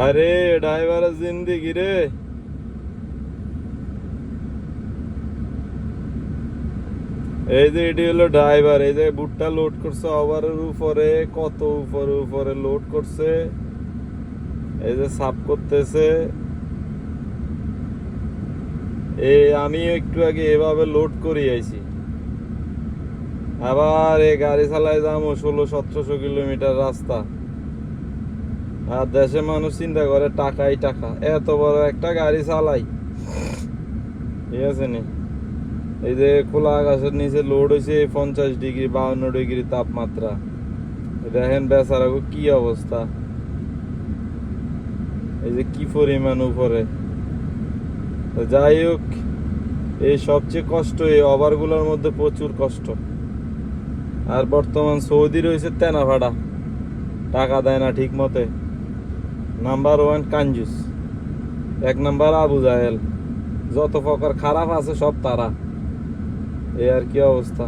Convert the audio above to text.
আরে ড্রাইভারের জিন্দেগি রে। এই যে এটি হলো ড্রাইভার, এই যে বুটটা লোড করছে ওভারের উপরে, কত উপরে উপরে লোড করছে, এই যে সাফ করতেছে। আমি একটু আগে এভাবে লোড করে আইছি, আবার এই গাড়ি চালায় যাবো 1600-1700 কিলোমিটার রাস্তা। আর দেশে মানুষ চিন্তা করে টাকাই টাকা, এত বড় একটা গাড়ি চালাই, ঠিক আছে নি। এই যে খোলা আকাশের নিচে লোড হয়েছে 50 ডিগ্রি 52 ডিগ্রি তাপমাত্রা। দেখেন বেচারা কি অবস্থা, এই যে কি পরিমাণ উপরে। যাই হোক, এই সবচেয়ে কষ্ট এই ওভারগুলোর মধ্যে, প্রচুর কষ্ট। আর বর্তমান সৌদি রয়েছে তেনা ভাড়া, টাকা দেয় না ঠিক মতে। নাম্বার 1 কাঞ্জুস, 1 নাম্বার আবু জাহেল, যত প্রকার খারাপ আছে সব তারা। এই আর কি অবস্থা।